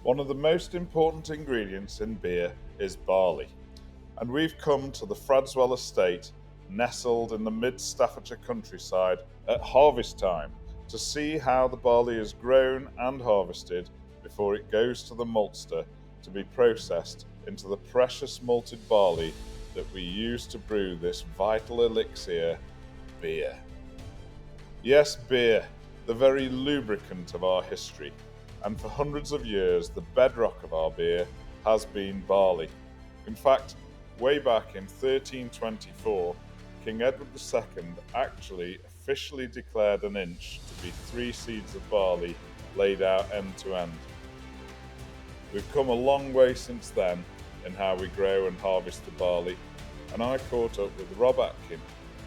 One of the most important ingredients in beer is barley, and we've come to the Fradswell estate, nestled in the mid-Staffordshire countryside at harvest time, to see how the barley is grown and harvested before it goes to the maltster to be processed into the precious malted barley that we use to brew this vital elixir, beer. Yes, beer, the very lubricant of our history, and for hundreds of years the bedrock of our beer has been barley. In fact, way back in 1324, King Edward II actually officially declared an inch to be 3 seeds of barley laid out end to end. We've come a long way since then in how we grow and harvest the barley, and I caught up with Rob Atkin,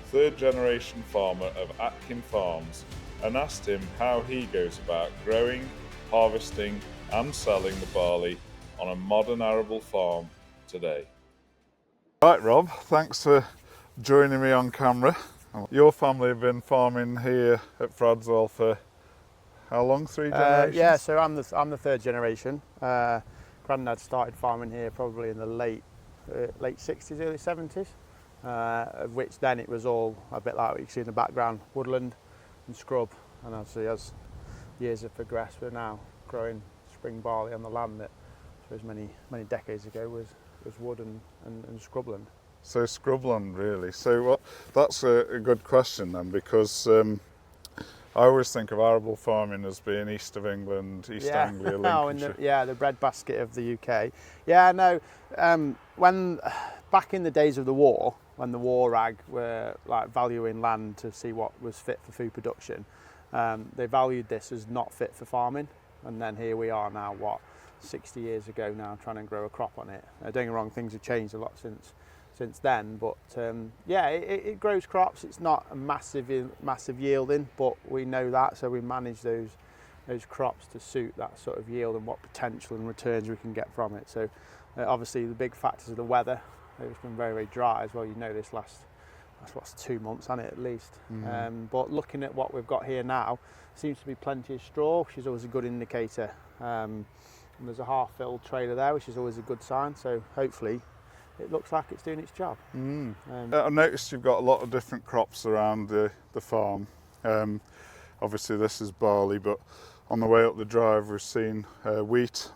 third generation farmer of Atkin Farms, and asked him how he goes about growing, harvesting and selling the barley on a modern arable farm today. Right, Rob, thanks for joining me on camera. Your family have been farming here at Fradswell for how long? 3 generations? Yeah, so I'm the third generation. Grandad started farming here probably in the late 60s, early 70s, of which then it was all a bit like what you can see in the background, woodland and scrub. And obviously as years have progressed, we're now growing spring barley on the land that I suppose many decades ago was wood and scrubland. So scrubland, really. So that's a good question then, because I always think of arable farming as being east of England, East Anglia, Lincolnshire. The breadbasket of the UK. Yeah, no. When back in the days of the war, when the war ag were like valuing land to see what was fit for food production, they valued this as not fit for farming, and then here we are now, 60 years ago now, trying to grow a crop on it. Don't get me wrong, things have changed a lot since then, but it grows crops. It's not a massive yielding, but we know that, so we manage those crops to suit that sort of yield and what potential and returns we can get from it. So obviously the big factors of the weather. It's been very, very dry as well. You know, this last 2 months, hasn't it, at least? But looking at what we've got here now, seems to be plenty of straw, which is always a good indicator. And there's a half-filled trailer there, which is always a good sign. So hopefully it looks like it's doing its job. I noticed you've got a lot of different crops around the farm. Obviously this is barley, but on the way up the drive we've seen wheat.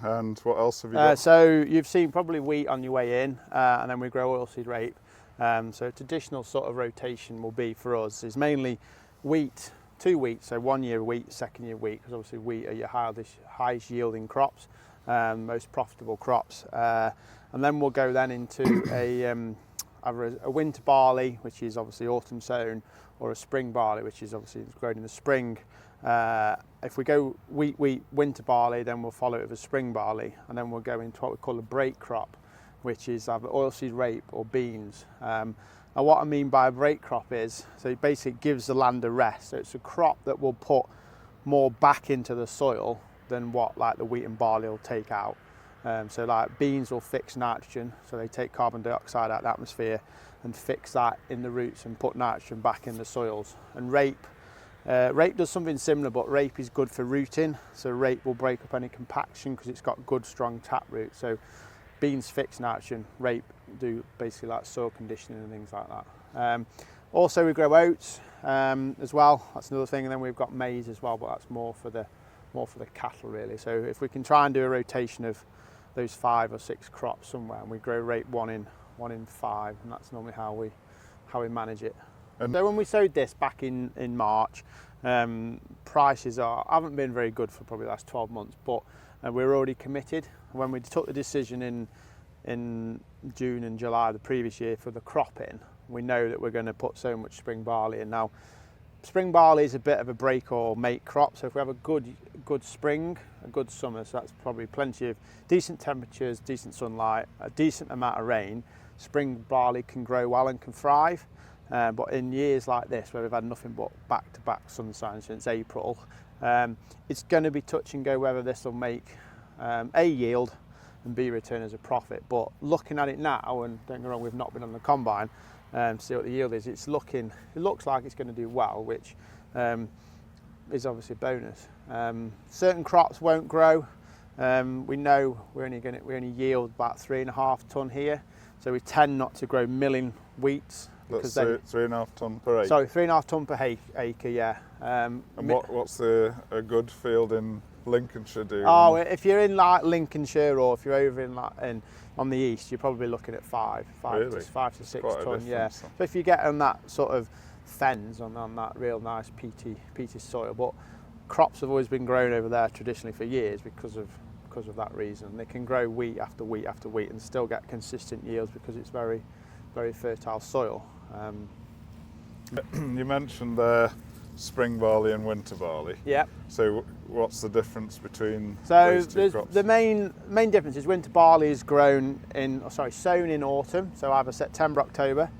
And what else have you got? So you've seen probably wheat on your way in, and then we grow oilseed rape. So a traditional sort of rotation will be for us is mainly wheat, 2 wheat, so 1 year wheat, second year wheat, because obviously wheat are your highest yielding crops, most profitable crops. And then we'll go then into either a winter barley, which is obviously autumn sown, or a spring barley, which is obviously grown in the spring. If we go wheat, winter barley, then we'll follow it with a spring barley, and then we'll go into what we call a break crop, which is either oilseed rape or beans. Now what I mean by a break crop is, so it basically gives the land a rest. So it's a crop that will put more back into the soil than what like the wheat and barley will take out. So like beans will fix nitrogen, so they take carbon dioxide out of the atmosphere and fix that in the roots and put nitrogen back in the soils. And rape does something similar, but rape is good for rooting. So rape will break up any compaction because it's got good strong tap root. So beans fix nitrogen, rape do basically like soil conditioning and things like that. Also we grow oats as well, that's another thing, and then we've got maize as well, but that's more for the cattle really. So if we can try and do a rotation of those 5 or 6 crops somewhere, and we grow rape 1 in 5, and that's normally how we manage it. So when we sowed this back in March, prices haven't been very good for probably the last 12 months, but we're already committed. When we took the decision in June and July the previous year for the cropping, we know that we're going to put so much spring barley in. Now, spring barley is a bit of a break or make crop, so if we have a good spring, a good summer, so that's probably plenty of decent temperatures, decent sunlight, a decent amount of rain, spring barley can grow well and can thrive. But in years like this, where we've had nothing but back-to-back sunshine since April, it's going to be touch and go whether this will make A, yield, and B, return as a profit. But looking at it now, and don't get me wrong, we've not been on the combine to see what the yield is, it looks like it's going to do well, which is obviously a bonus. Certain crops won't grow We know we only yield about 3.5 tonne here, so we tend not to grow milling wheats. That's 3.5 tonne per acre. Sorry, 3.5 tonne per acre, yeah. And what's a good field in Lincolnshire do? Oh, if you're in like Lincolnshire, or if you're over in on the east, you're probably looking at 5 really? to 6 quite a tonne, yeah. difference. So if you get on that sort of fens, on that real nice peaty soil, but crops have always been grown over there traditionally for years because of that reason. They can grow wheat after wheat after wheat and still get consistent yields because it's very, very fertile soil. You mentioned there spring barley and winter barley. Yeah. So what's the difference between So those two crops? the main difference is winter barley is sown in autumn, so either September, October,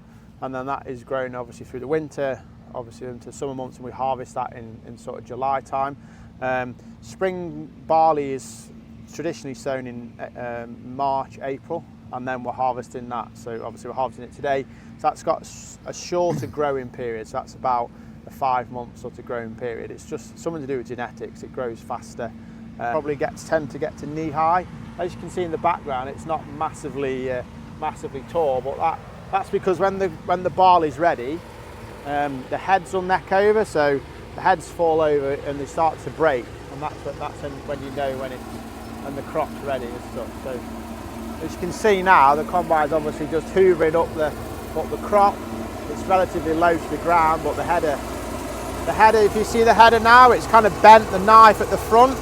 and then that is grown obviously through the winter, obviously into summer months, and we harvest that in sort of July time. Spring barley is traditionally sown in March, April, and then we're harvesting that. So obviously we're harvesting it today. So that's got a shorter growing period. So that's about a 5-month sort of growing period. It's just something to do with genetics. It grows faster. Probably tend to get to knee high. As you can see in the background, it's not massively tall, but that's because when the barley's ready, the heads will neck over. So the heads fall over and they start to break, and that's when you know when the crop's ready as such. So as you can see now, the combine's obviously just hoovering up the crop. It's relatively low to the ground, but the header, if you see the header now, it's kind of bent the knife at the front.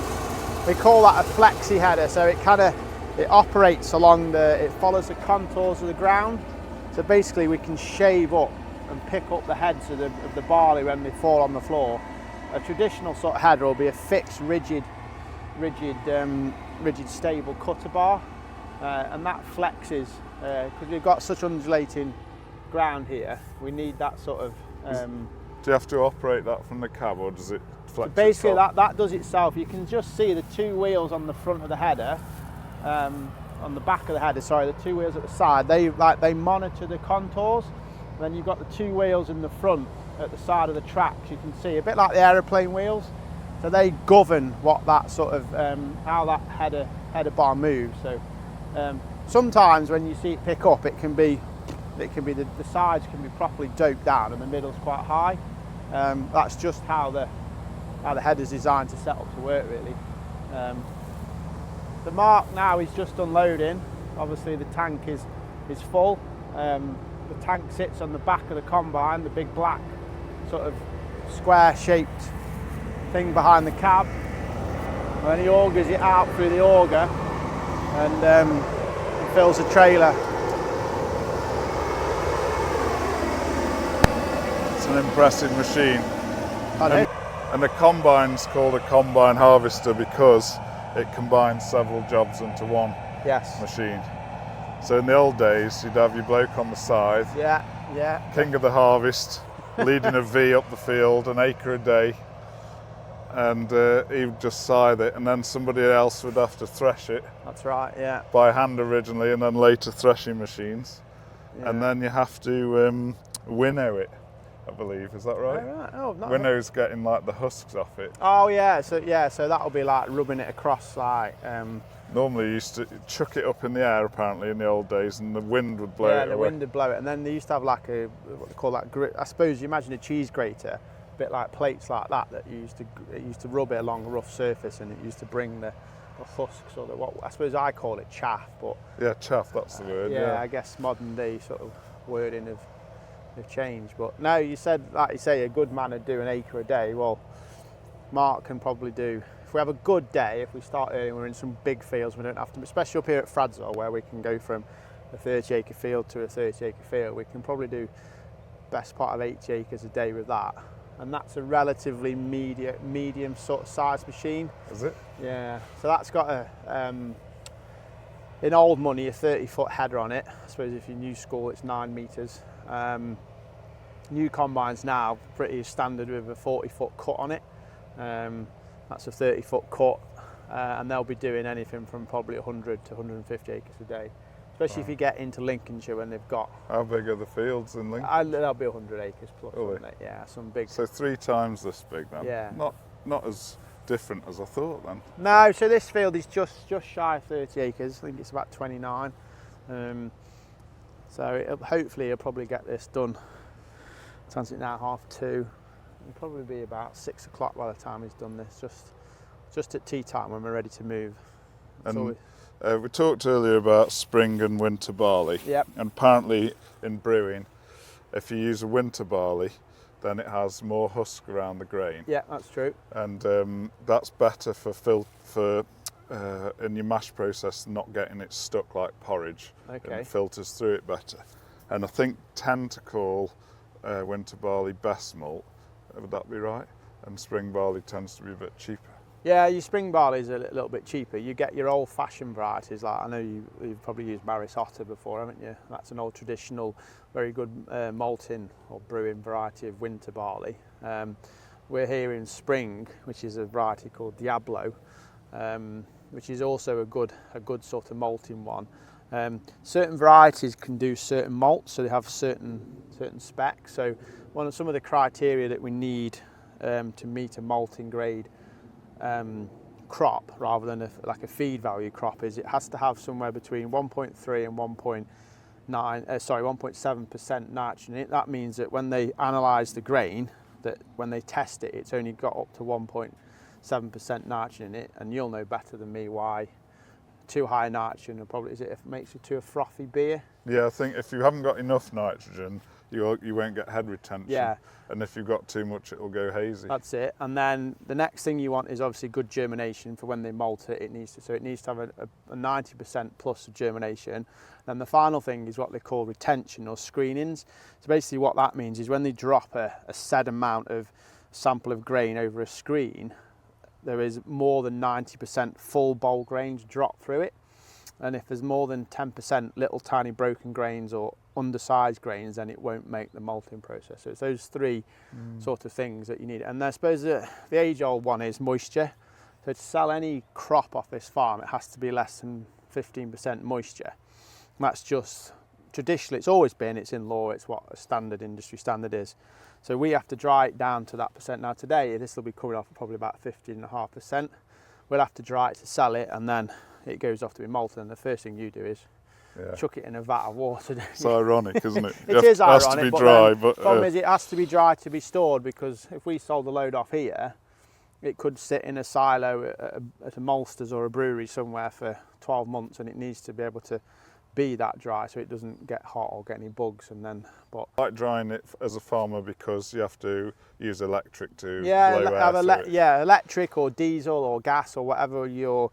We call that a flexi header. So it operates it follows the contours of the ground. So basically we can shave up and pick up the heads of the barley when they fall on the floor. A traditional sort of header will be a fixed, rigid stable cutter bar, and that flexes because we've got such undulating ground here. We need that sort of. Do you have to operate that from the cab, or does it flex? So basically, itself? that does itself. You can just see the 2 wheels on the front of the header, on the back of the header. Sorry, the 2 wheels at the side. They monitor the contours. And then you've got the 2 wheels in the front at the side of the tracks. You can see a bit like the aeroplane wheels. So they govern what that sort of how that header bar moves. So sometimes when you see it pick up, it can be the sides can be properly doped down and the middle's quite high. That's just how the header's designed to set up to work, really. The Mark now is just unloading. Obviously the tank is full. The tank sits on the back of the combine, the big black sort of square-shaped thing behind the cab, and then he augers it out through the auger and fills the trailer. It's an impressive machine. And the combine's called a combine harvester because it combines several jobs into one machine. So in the old days, you'd have your bloke on the side, king of the harvest, leading a V up the field, an acre a day, and he would just scythe it, and then somebody else would have to thresh it. That's right, yeah. By hand originally, and then later threshing machines. Yeah. And then you have to winnow it, I believe. Is that right? Oh, right. Oh, not Winnow's getting like the husks off it. Oh yeah, so that'll be like rubbing it across like. Normally you used to chuck it up in the air apparently in the old days, and the wind would blow it away. Yeah, the wind would blow it, and then they used to have like what they call that I suppose you imagine a cheese grater, a bit like plates like that you used to rub it along a rough surface, and it used to bring the husks, or what I suppose I call it chaff, but yeah, chaff, that's the word. Yeah, I guess modern day sort of wording have changed. But no, you said, like you say, a good man would do an acre a day. Well, Mark can probably do, if we have a good day, if we start early and we're in some big fields, we don't have to, especially up here at Fradswell, where we can go from a 30-acre field to a 30-acre field, we can probably do best part of 80 acres a day with that. And that's a relatively medium sort of size machine. Is it? Yeah. So that's got in old money, a 30-foot header on it. I suppose if you're new school, it's 9 metres. New combines now pretty standard with a 40-foot cut on it. That's a 30-foot cut, and they'll be doing anything from probably 100 to 150 acres a day. Especially if you get into Lincolnshire when they've got. How big are the fields in Lincoln? They'll be 100 acres plus, really? won't they? Yeah, some big. So 3 times this big then? Yeah. Not as different as I thought then. No, so this field is just shy of 30 acres. I think it's about 29. So hopefully he'll probably get this done. It's now 2:30. It'll probably be about 6 o'clock by the time he's done this. Just at tea time when we're ready to move. And we talked earlier about spring and winter barley. Yep. And apparently in brewing, if you use a winter barley, then it has more husk around the grain. Yeah, that's true. And that's better for in your mash process, not getting it stuck like porridge. Okay. And it filters through it better. And I think tend to call winter barley best malt. Would that be right? And spring barley tends to be a bit cheaper. Yeah, your spring barley is a little bit cheaper. You get your old-fashioned varieties, like I know you've probably used Maris Otter before, haven't you? That's an old traditional, very good malting or brewing variety of winter barley. We're here in spring, which is a variety called Diablo, which is also a good sort of malting one. Certain varieties can do certain malts, so they have certain specs. So some of the criteria that we need to meet a malting grade crop rather than like a feed value crop is it has to have somewhere between 1.3 and 1.7% nitrogen in it. That means that when they analyse the grain, that when they test it, it's only got up to 1.7% nitrogen in it, and you'll know better than me why too high nitrogen probably it makes it to a frothy beer. Yeah, I think if you haven't got enough nitrogen, you won't get head retention. Yeah. And if you've got too much, it'll go hazy. That's it. And then the next thing you want is obviously good germination for when they malt it. It needs to have a 90% plus of germination. Then the final thing is what they call retention or screenings. So basically what that means is when they drop a set amount of sample of grain over a screen, there is more than 90% full bowl grains drop through it. And if there's more than 10% little tiny broken grains or undersized grains, then it won't make the malting process. So it's those three sort of things that you need. And I suppose the age-old one is moisture. So to sell any crop off this farm, it has to be less than 15% moisture. And that's just traditionally, it's always been, it's in law, it's what a standard industry standard is. So we have to dry it down to that percent. Now today, this will be coming off at probably about 15.5%. We'll have to dry it to sell it, and then it goes off to be malted, and the first thing you do is chuck it in a vat of water. It's ironic, isn't it? It is ironic, has to be dry, but the problem is it has to be dry to be stored, because if we sold the load off here, it could sit in a silo at a maltster's or a brewery somewhere for 12 months, and it needs to be able to be that dry so it doesn't get hot or get any bugs. And then, but I like drying it as a farmer because you have to use electric to blow air electric or diesel or gas or whatever. Your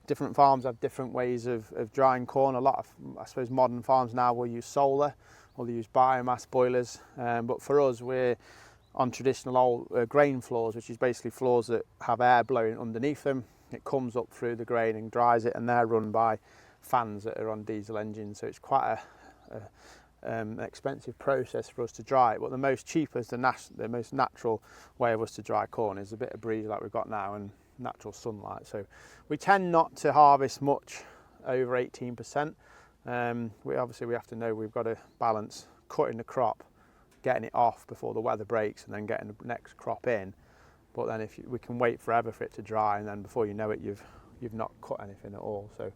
different farms have different ways of drying corn. A lot of, I suppose, modern farms now will use solar or they use biomass boilers, but for us we're on traditional old grain floors, which is basically floors that have air blowing underneath them. It comes up through the grain and dries it, and they're run by fans that are on diesel engines, so it's quite an expensive process for us to dry it. But the most cheapest, the most natural way of us to dry corn is a bit of breeze like we've got now and natural sunlight. So we tend not to harvest much over 18%. We have to know we've got to balance cutting the crop, getting it off before the weather breaks, and then getting the next crop in. But then we can wait forever for it to dry, and then before you know it, you've not cut anything at all. So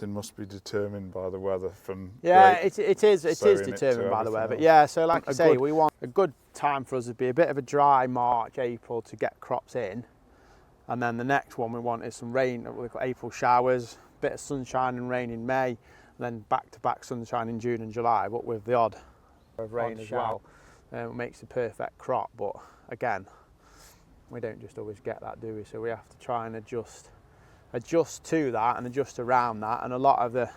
it must be determined by the weather from it is determined by the weather. But yeah, so like I say, we want a good time for us to be a bit of a dry March, April to get crops in, and then the next one we want is some rain, what we call April showers, a bit of sunshine and rain in May, and then back-to-back sunshine in June and July, but with the odd of rain as well. It makes the perfect crop, but again, we don't just always get that, do we? So we have to try and adjust to that and adjust around that. And a lot of like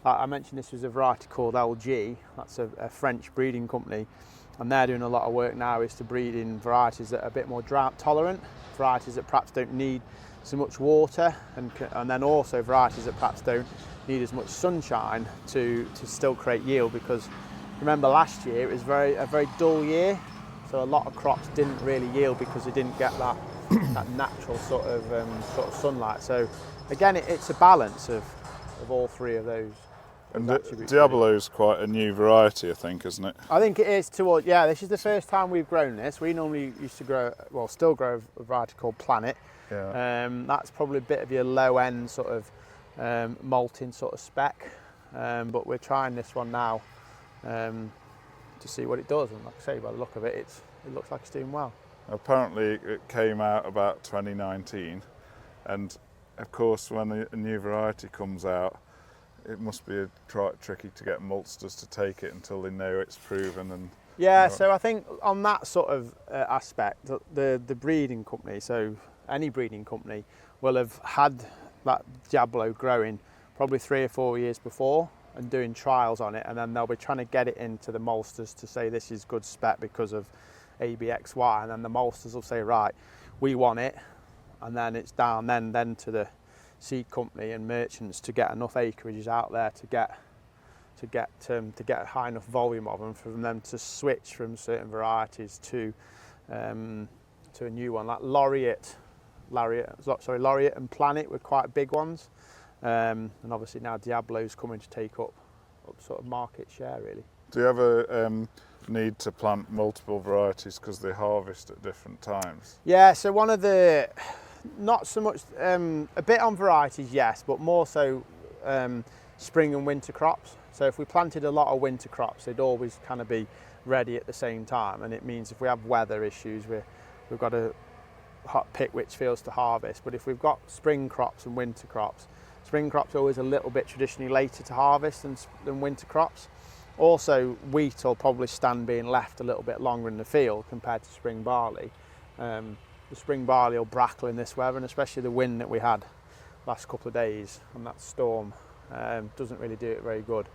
I mentioned, this was a variety called LG. That's a French breeding company, and they're doing a lot of work now is to breed in varieties that are a bit more drought tolerant, varieties that perhaps don't need so much water, and then also varieties that perhaps don't need as much sunshine to still create yield. Because remember last year it was a very dull year, so a lot of crops didn't really yield because they didn't get that natural sort of sunlight. So again, it's a balance of all three of those. And Diablo's quite a new variety, I think, isn't it? I think it is towards, this is the first time we've grown this. We normally used to still grow a variety called Planet. Yeah. That's probably a bit of your low end sort of malting sort of spec, but we're trying this one now to see what it does, and like I say, by the look of it, it looks like it's doing well. Apparently it came out about 2019, and of course when a new variety comes out, it must be tricky to get maltsters to take it until they know it's proven. And yeah, so I think on that sort of aspect, the breeding company, so any breeding company, will have had that Diablo growing probably 3 or 4 years before and doing trials on it, and then they'll be trying to get it into the maltsters to say this is good spec because of ABXY, and then the maltsters will say, right, we want it, and then it's down then to the seed company and merchants to get enough acreages out there to get a high enough volume of them for them to switch from certain varieties to a new one. Like Laureate and Planet were quite big ones, and obviously now Diablo's coming to take up sort of market share really. do you ever need to plant multiple varieties because they harvest at different times? Yeah, so one of the, not so much, a bit on varieties, yes, but more so spring and winter crops. So if we planted a lot of winter crops, they'd always kind of be ready at the same time, and it means if we have weather issues, we've got to pick which fields to harvest. But if we've got spring crops and winter crops, spring crops are always a little bit traditionally later to harvest than winter crops. Also, wheat will probably stand being left a little bit longer in the field compared to spring barley. The spring barley will brackle in this weather, and especially the wind that we had last couple of days and that storm doesn't really do it very good.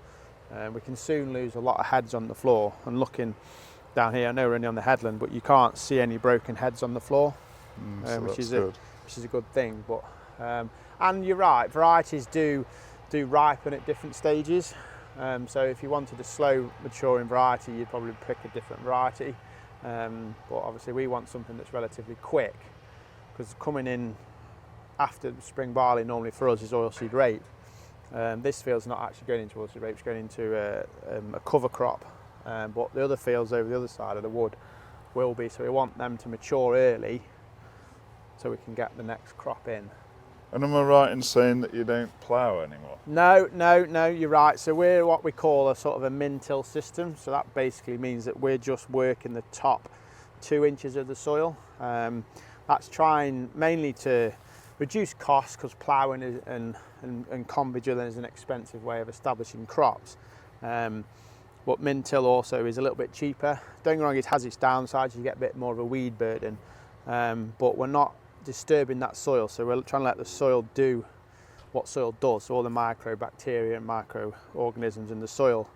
We can soon lose a lot of heads on the floor, and looking down here, I know we're only on the headland, but you can't see any broken heads on the floor, which is a good thing. But and you're right, varieties do ripen at different stages. So if you wanted a slow maturing variety, you'd probably pick a different variety. But obviously we want something that's relatively quick, because coming in after spring barley normally for us is oilseed rape. This field's not actually going into oilseed rape, it's going into a cover crop. But the other fields over the other side of the wood will be, so we want them to mature early so we can get the next crop in. And am I right in saying that you don't plough anymore? No, you're right. So we're what we call a sort of a min-till system. So that basically means that we're just working the top 2 inches of the soil. That's trying mainly to reduce costs, because ploughing and convigilin is an expensive way of establishing crops. But min-till also is a little bit cheaper. Don't get me wrong, it has its downsides. You get a bit more of a weed burden, but we're not disturbing that soil, so we're trying to let the soil do what soil does. So all the microbacteria and microorganisms in the soil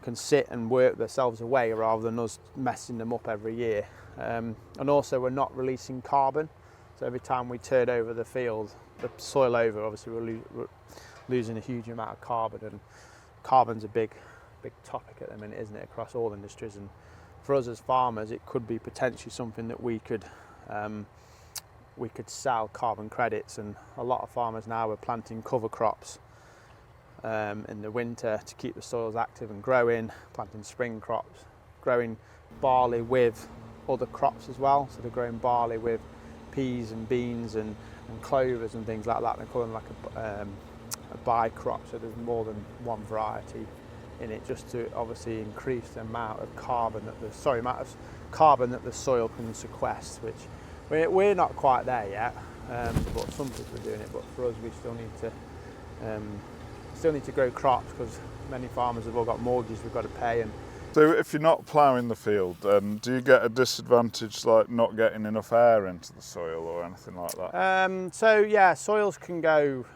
can sit and work themselves away rather than us messing them up every year. And also we're not releasing carbon, so every time we turn over the field, the soil over, obviously we're losing a huge amount of carbon, and carbon's a big topic at the minute, isn't it, across all industries. And for us as farmers, it could be potentially something that we could sell carbon credits, and a lot of farmers now are planting cover crops in the winter to keep the soils active and growing, planting spring crops, growing barley with other crops as well. So they're growing barley with peas and beans and clovers and things like that. They're calling it like a bi-crop, so there's more than one variety in it, just to obviously increase the amount of carbon that the soil can sequester, which we're not quite there yet, but some people are doing it. But for us, we still need to grow crops, because many farmers have all got mortgages we've got to pay. And so if you're not ploughing the field, do you get a disadvantage, like not getting enough air into the soil or anything like that? So yeah, soils can go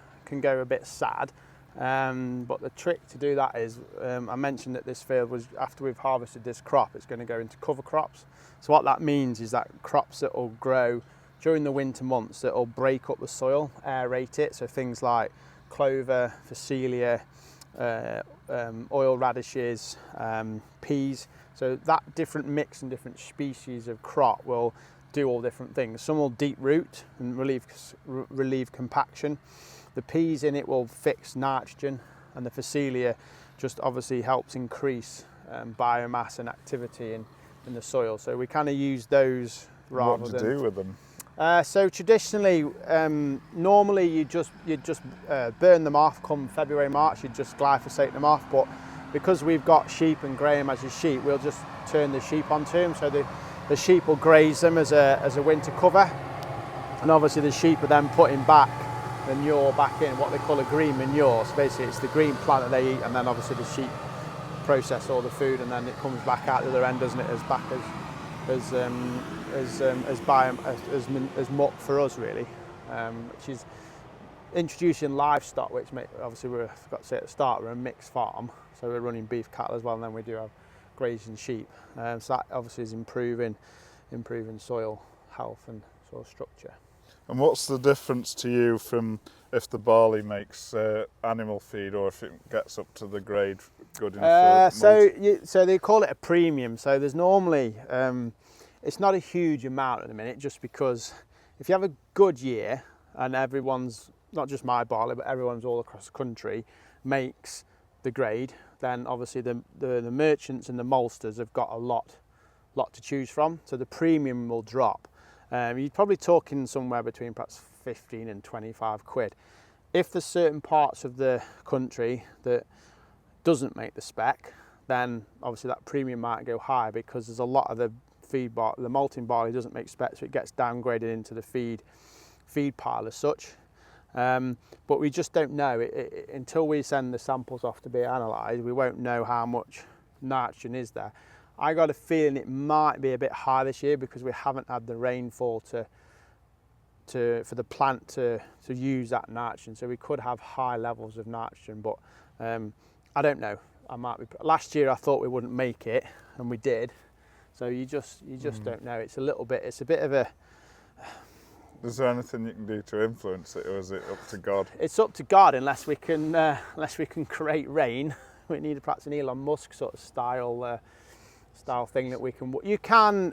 a bit sad, but the trick to do that is, I mentioned that this field was, after we've harvested this crop, it's going to go into cover crops. So what that means is that crops that will grow during the winter months that will break up the soil, aerate it, so things like clover, phacelia, oil radishes, peas. So that different mix and different species of crop will do all different things. Some will deep root and relieve compaction. The peas in it will fix nitrogen, and the phacelia just obviously helps increase biomass and activity in the soil. So we kind of use those rather than... What to do with them? So traditionally, normally you'd just burn them off come February, March, you'd just glyphosate them off, but because we've got sheep and Graham as his sheep, we'll just turn the sheep onto them, so the sheep will graze them as a winter cover, and obviously the sheep are then putting back manure back in, what they call a green manure. So basically it's the green plant that they eat, and then obviously the sheep process all the food, and then it comes back out the other end, doesn't it, as back as muck for us, really, which is introducing livestock, which obviously I forgot to say at the start, we're a mixed farm, so we're running beef cattle as well, and then we do have grazing sheep. So that obviously is improving soil health and soil structure. And what's the difference to you from if the barley makes animal feed, or if it gets up to the grade good enough for so they call it a premium. So there's normally, it's not a huge amount at the minute, just because if you have a good year, and everyone's, not just my barley, but everyone's all across the country makes the grade, then obviously the merchants and the maltsters have got a lot to choose from. So the premium will drop. You're probably talking somewhere between perhaps 15 and 25 quid. If there's certain parts of the country that doesn't make the spec, then obviously that premium might go high, because there's a lot of the malting barley doesn't make spec, so it gets downgraded into the feed pile as such. But we just don't know. Until we send the samples off to be analysed, we won't know how much nitrogen is there. I got a feeling it might be a bit high this year, because we haven't had the rainfall for the plant to use that nitrogen. So we could have high levels of nitrogen, but I don't know. Last year I thought we wouldn't make it, and we did. So you just don't know. It's a bit of a. Is there anything you can do to influence it, or is it up to God? It's up to God, unless we can create rain. We need perhaps an Elon Musk sort of style thing that we can.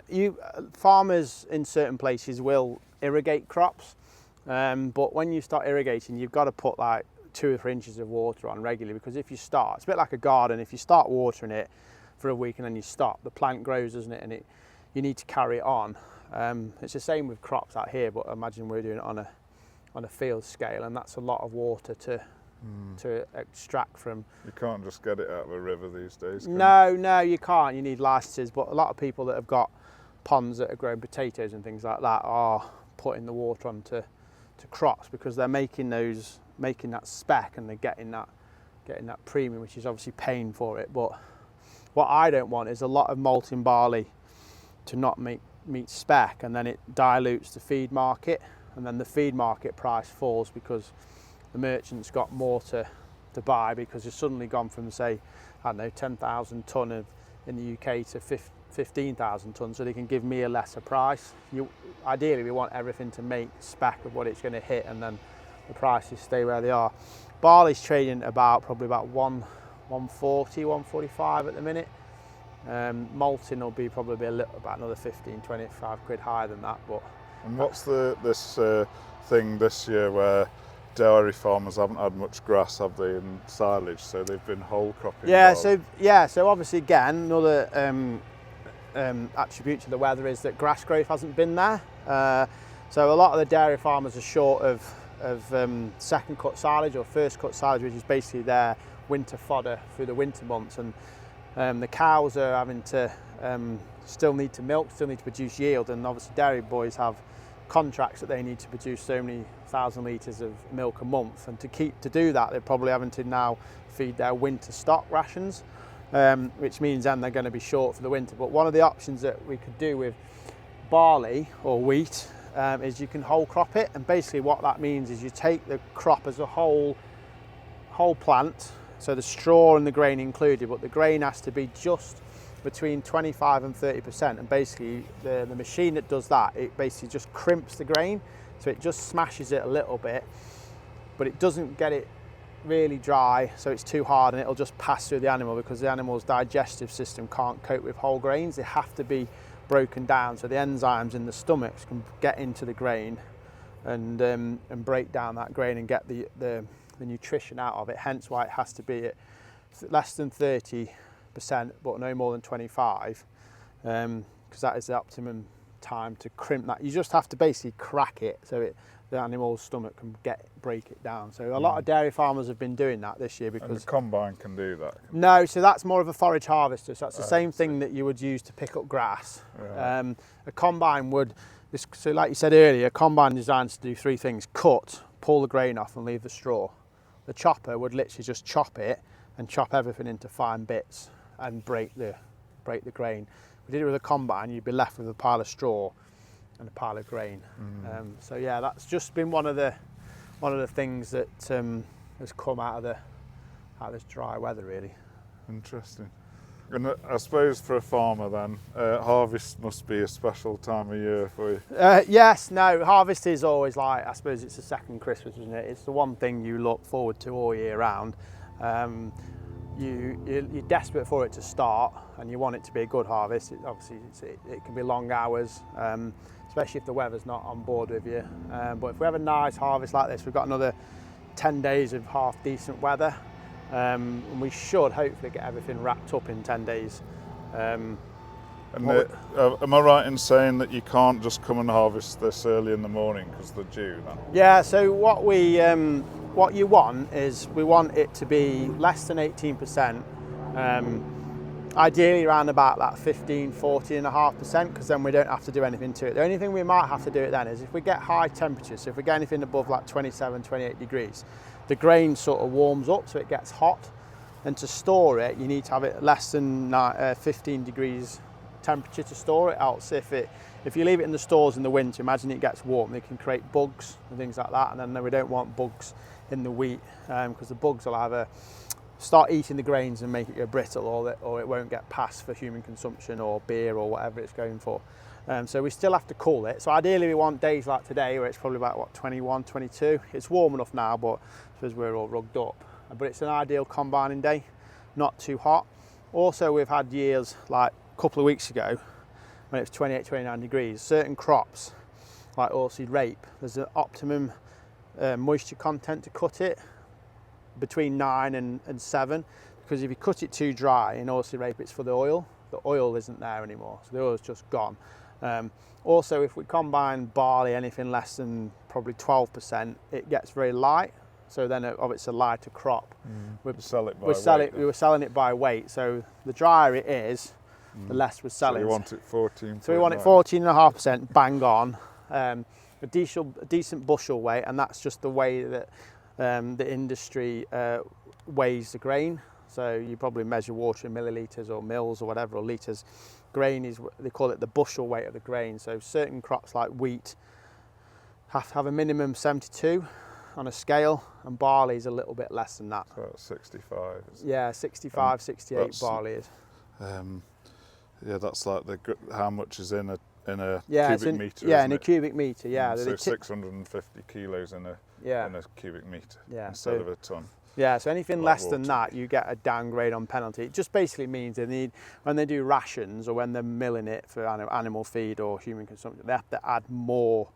Farmers in certain places will irrigate crops, but when you start irrigating, you've got to put like 2 or 3 inches of water on regularly, because if you start, it's a bit like a garden. If you start watering it for a week and then you stop, the plant grows, doesn't it? And you need to carry it on. It's the same with crops out here, but imagine we're doing it on a field scale, and that's a lot of water to extract from. You can't just get it out of a river these days, can you? No, you can't. You need licenses, but a lot of people that have got ponds that are growing potatoes and things like that are putting the water onto crops, because they're making that spec, and they're getting that premium, which is obviously paying for it. But what I don't want is a lot of malting barley to not meet spec, and then it dilutes the feed market, and then the feed market price falls because the merchant's got more to buy, because it's suddenly gone from, say, I don't know, 10,000 tonne in the UK to 15,000 tonnes, so they can give me a lesser price. Ideally, we want everything to make spec of what it's going to hit, and then the prices stay where they are. Barley's trading probably about 140, 145 at the minute. Malting will be probably about another 15, 25 quid higher than that. But and what's this thing this year where dairy farmers haven't had much grass, have they, in silage, so they've been whole cropping? So obviously again, another attribute to the weather is that grass growth hasn't been there. So a lot of the dairy farmers are short of second cut silage or first cut silage, which is basically their winter fodder through the winter months, and the cows are having to still need to milk, still need to produce yield, and obviously dairy boys have contracts that they need to produce so many 1,000 litres of milk a month, and to do that they're probably having to now feed their winter stock rations, which means then they're going to be short for the winter. But one of the options that we could do with barley or wheat is you can whole crop it, and basically what that means is you take the crop as a whole plant, so the straw and the grain included, but the grain has to be just between 25 and 30%, and basically the machine that does that, it basically just crimps the grain, so it just smashes it a little bit, but it doesn't get it really dry, so it's too hard, and it'll just pass through the animal, because the animal's digestive system can't cope with whole grains. They have to be broken down, so the enzymes in the stomachs can get into the grain and break down that grain and get the nutrition out of it. Hence why it has to be at less than 30%, but no more than 25, because that is the optimum time to crimp that. You just have to basically crack it so the animal's stomach can break it down. So a lot of dairy farmers have been doing that this year because... And the combine can do that? No, so that's more of a forage harvester. So that's the same thing that you would use to pick up grass. Right. A combine would, so like you said earlier, a combine is designed to do three things: cut, pull the grain off and leave the straw. The chopper would literally just chop it and chop everything into fine bits and break the grain. If we did it with a combine, you'd be left with a pile of straw and a pile of grain. So yeah, that's just been one of the things that has come out of this dry weather, really. Interesting. And I suppose for a farmer then, harvest must be a special time of year for you. Yes, no, harvest is always like, I suppose it's the second Christmas, isn't it? It's the one thing you look forward to all year round. You're desperate for it to start and you want it to be a good harvest. It can be long hours, especially if the weather's not on board with you. But if we have a nice harvest like this, we've got another 10 days of half decent weather. And we should hopefully get everything wrapped up in 10 days. Am I right in saying that you can't just come and harvest this early in the morning because they're due then? Yeah, so what you want is, we want it to be less than 18%, ideally around about that 14.5%, because then we don't have to do anything to it. The only thing we might have to do it then is if we get high temperatures, so if we get anything above like 27, 28 degrees, the grain sort of warms up so it gets hot, and to store it you need to have it less than 15 degrees temperature to store it, else if you leave it in the stores in the winter, imagine it gets warm, they can create bugs and things like that, and then we don't want bugs in the wheat, because the bugs will either start eating the grains and make it go brittle, or it won't get passed for human consumption or beer or whatever it's going for. So we still have to cool it. So ideally we want days like today where it's probably about 21, 22. It's warm enough now, but I suppose we're all rugged up. But it's an ideal combining day, not too hot. Also, we've had years like a couple of weeks ago when it was 28, 29 degrees. Certain crops, like oilseed rape, there's an optimum moisture content to cut it between 9 and 7, because if you cut it too dry in oilseed rape, it's for the oil isn't there anymore, so the oil's just gone. Also, if we combine barley anything less than probably 12%, it gets very light, so then it's a lighter crop. We sell it by weight. We were selling it by weight, so the drier it is, the less we're selling. So you want it 14. So we want it 14.5%, bang on. A decent bushel weight, and that's just the way that the industry weighs the grain. So you probably measure water in millilitres or mils or whatever, or litres. Grain is, they call it the bushel weight of the grain. So certain crops like wheat have to have a minimum 72 on a scale, and barley is a little bit less than that. So 65. Yeah, 65, 68 barley is. Yeah, that's like how much is in a cubic metre. Yeah, in a cubic metre. Yeah, so 650 kilos in a cubic metre instead of a tonne. Yeah, so anything less than that, you get a downgrade on penalty. It just basically means when they do rations or when they're milling it for animal feed or human consumption, they have to add more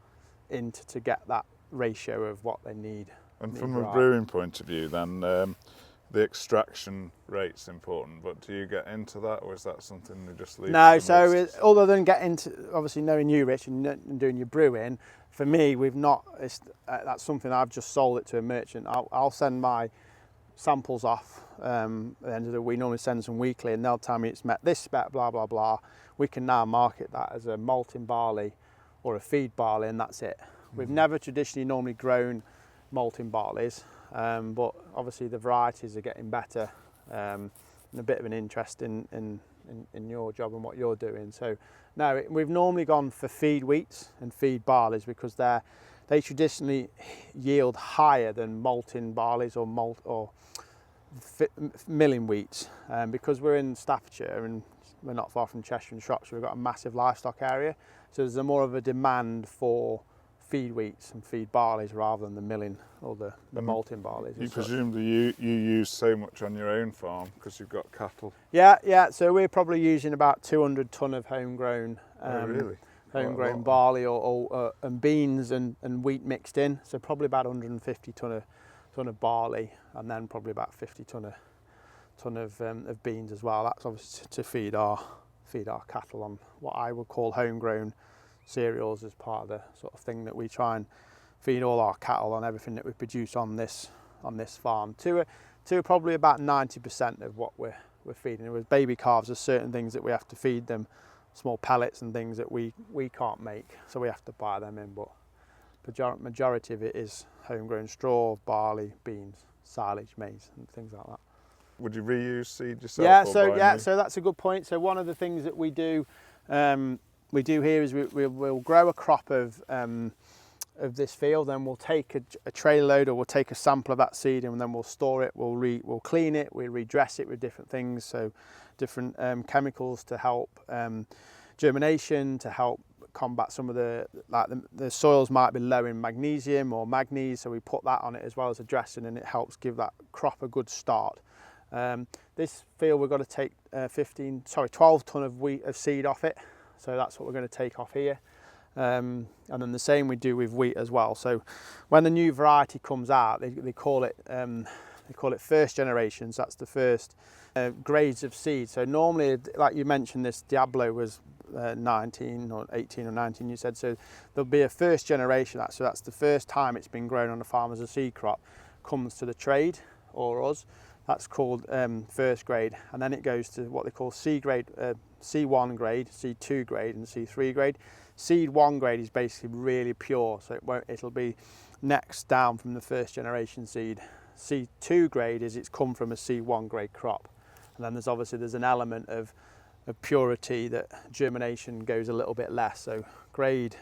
to get that ratio of what they need. And from a brewing point of view then, the extraction rate's important, but do you get into that, or is that something you just leave? No, so other than getting into, obviously knowing you, Rich, and doing your brewing, for me, that's something I've just sold it to a merchant. I'll send my samples off at the end of the week. We normally send them weekly, and they'll tell me it's met this spec, blah, blah, blah. We can now market that as a malting barley or a feed barley, and that's it. We've never traditionally normally grown malting barleys, but obviously the varieties are getting better, and a bit of an interest in your job and what you're doing. So no, we've normally gone for feed wheats and feed barleys because they traditionally yield higher than malting barleys or milling wheats. Because we're in Staffordshire and we're not far from Cheshire and Shropshire, we've got a massive livestock area, so there's more of a demand for feed wheats and feed barleys rather than the milling or the malting barleys. You presumably you use so much on your own farm because you've got cattle. Yeah. So we're probably using about 200 tonne of homegrown, Really? Barley and beans and wheat mixed in. So probably about 150 tonne of barley, and then probably about 50 tonne of beans as well. That's obviously to feed our cattle on what I would call homegrown cereals as part of the sort of thing that we try and feed all our cattle on, everything that we produce on this farm, to probably about 90% of what we're feeding. With baby calves, there's certain things that we have to feed them, small pellets and things that we can't make, so we have to buy them in, but majority of it is homegrown straw, barley, beans, silage, maize and things like that. Would you reuse seed yourself? So that's a good point. So one of the things that we do here is we'll grow a crop of this field, and we'll take a trailer load, or we'll take a sample of that seed, and then we'll store it, we'll clean it, we'll redress it with different things, so different chemicals to help germination, to help combat some of the soils might be low in magnesium or manganese, so we put that on it as well as a dressing, and it helps give that crop a good start. This field we've got to take 12 tonne of seed off it, so that's what we're going to take off here. And then the same we do with wheat as well. So when the new variety comes out, they call it first generations. That's the first grades of seed. So normally, like you mentioned, this Diablo was 19 or 18 or 19, you said. So there'll be a first generation. So that's the first time it's been grown on a farm as a seed crop, comes to the trade or us. That's called first grade, and then it goes to what they call C grade, C1 grade, C2 grade, and C3 grade. Seed 1 grade is basically really pure, so it'll be next down from the first generation seed. C2 grade is it's come from a C1 grade crop, and then there's an element of purity that germination goes a little bit less. So grade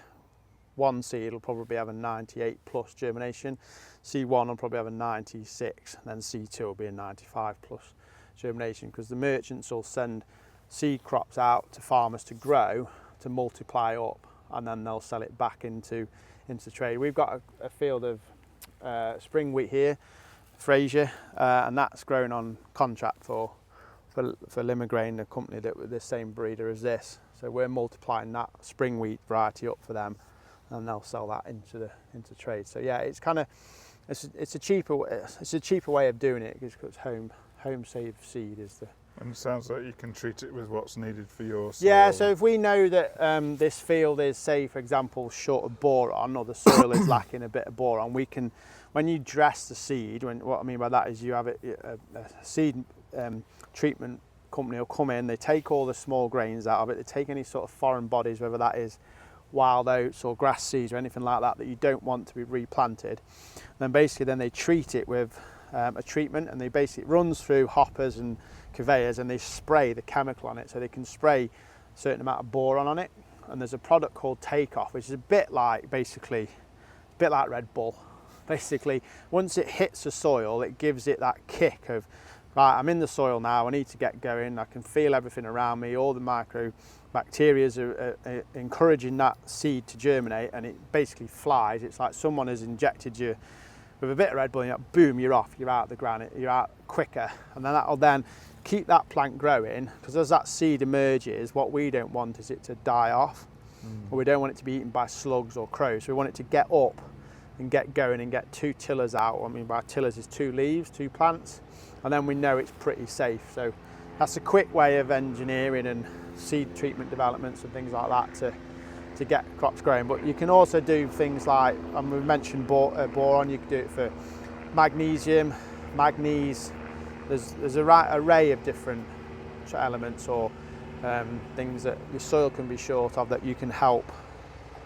1 seed will probably have a 98 plus germination, C1 will probably have a 96, and then C2 will be a 95 plus germination, because the merchants will send seed crops out to farmers to grow, to multiply up, and then they'll sell it back into trade. We've got a field of spring wheat here, Fraser, and that's grown on contract for Limagrain, the company that with the same breeder as this. So we're multiplying that spring wheat variety up for them, and they'll sell that into trade. So yeah, it's a cheaper way of doing it, because home saved seed is the. And it sounds like you can treat it with what's needed for your soil. Yeah, so if we know that this field is, say for example, short of boron, or the soil is lacking a bit of boron, we can, when you dress the seed, what I mean by that is you have a seed treatment company will come in, they take all the small grains out of it, they take any sort of foreign bodies, whether that is wild oats or grass seeds or anything like that you don't want to be replanted. Then basically they treat it with a treatment, and they basically runs through hoppers and conveyors, and they spray the chemical on it, so they can spray a certain amount of boron on it. And there's a product called Takeoff, which is a bit like Red Bull. Basically, once it hits the soil, it gives it that kick of, right, I'm in the soil now, I need to get going, I can feel everything around me, all the microbacteria are encouraging that seed to germinate, and it basically flies. It's like someone has injected you with a bit of Red Bull, and boom, you're off, you're out the ground, you're out quicker, and then that'll then keep that plant growing, because as that seed emerges, what we don't want is it to die off, or we don't want it to be eaten by slugs or crows. So we want it to get up and get going and get 2 tillers out. What I mean by tillers is 2 leaves, 2 plants, and then we know it's pretty safe. So that's a quick way of engineering and seed treatment developments and things like that to get crops growing. But you can also do things like, we mentioned boron, you can do it for magnesium, manganese. There's an array of different elements or things that your soil can be short of, that you can help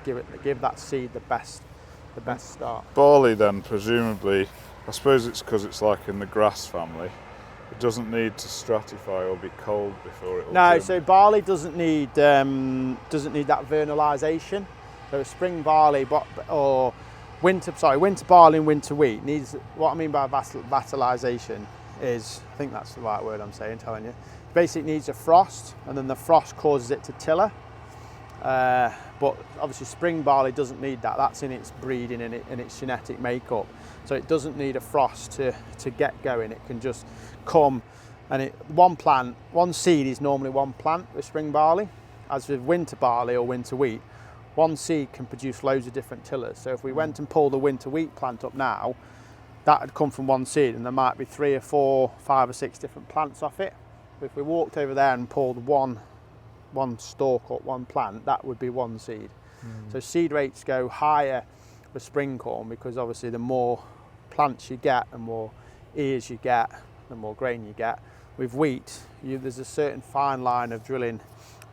give that seed the best start. Barley then, presumably, I suppose it's because it's like in the grass family, it doesn't need to stratify or be cold before it will No, germinate. so barley doesn't need that vernalisation. So spring barley or winter barley and winter wheat needs, what I mean by vernalisation is, I think that's the right word I'm telling you. Basically it needs a frost, and then the frost causes it to tiller. But obviously spring barley doesn't need that. That's in its breeding and its genetic makeup. So it doesn't need a frost to get going. It can just come, and one seed is normally one plant with spring barley. As with winter barley or winter wheat, one seed can produce loads of different tillers. So if we went and pulled the winter wheat plant up now, that would come from one seed, and there might be 3 or 4, 5 or 6 different plants off it. But if we walked over there and pulled one stalk or one plant, that would be one seed. So seed rates go higher for spring corn because obviously the more plants you get, the more ears you get, the more grain you get. With wheat, there's a certain fine line of drilling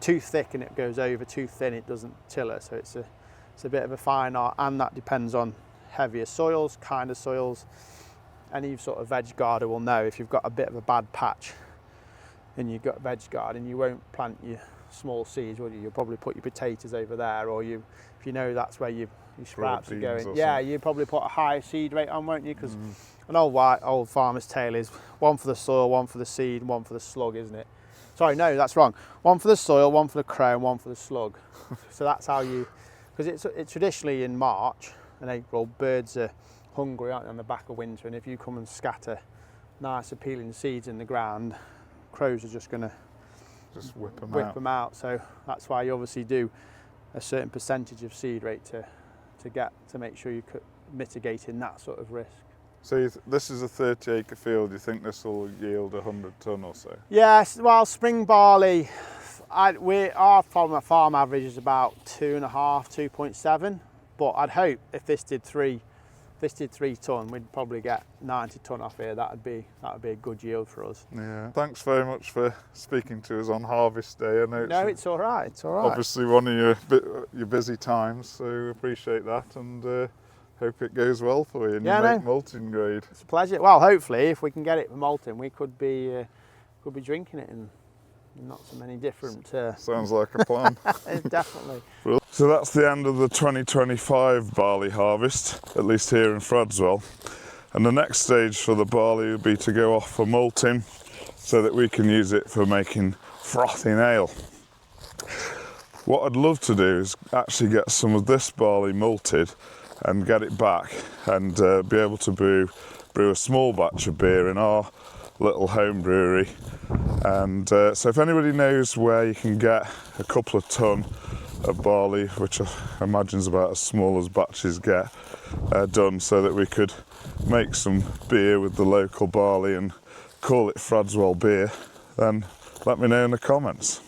too thick and it goes over, too thin it doesn't tiller. So it's a bit of a fine art, and that depends on heavier soils, kind of soils. Any sort of veg gardener will know if you've got a bit of a bad patch and you've got a veg garden, you won't plant your small seeds, will you? You'll probably put your potatoes over there, or if you know that's where your sprouts are going. Yeah, you probably put a higher seed rate on, won't you? Because an old farmer's tale is one for the soil, one for the seed, one for the slug, isn't it? Sorry, no, that's wrong. One for the soil, one for the crow, and one for the slug. So that's how you, because it's traditionally in March and April, birds are hungry, aren't they, on the back of winter, and if you come and scatter nice appealing seeds in the ground, crows are just going to just whip them out. So that's why you obviously do a certain percentage of seed rate to make sure you're mitigating that sort of risk. So this is a 30-acre field. You think this will yield 100 tonne or so? Yes. Well, spring barley, our farm average is about 2.5, 2.7. But I'd hope if this did 3 tonne, we'd probably get 90 tonne off here. That would be a good yield for us. Yeah. Thanks very much for speaking to us on harvest day. I know it's all right. It's all right. Obviously one of your busy times, so we appreciate that, and hope it goes well for you and you make malting grade. It's a pleasure. Well, hopefully, if we can get it for malting, we could be drinking it in not so many different. Sounds like a plan. Definitely. So that's the end of the 2025 barley harvest, at least here in Fradswell. And the next stage for the barley would be to go off for malting so that we can use it for making frothing ale. What I'd love to do is actually get some of this barley malted and get it back and be able to brew a small batch of beer in our little home brewery. And so if anybody knows where you can get a couple of tonne of barley, which I imagine is about as small as batches get, done, so that we could make some beer with the local barley and call it Fradswell beer, then let me know in the comments.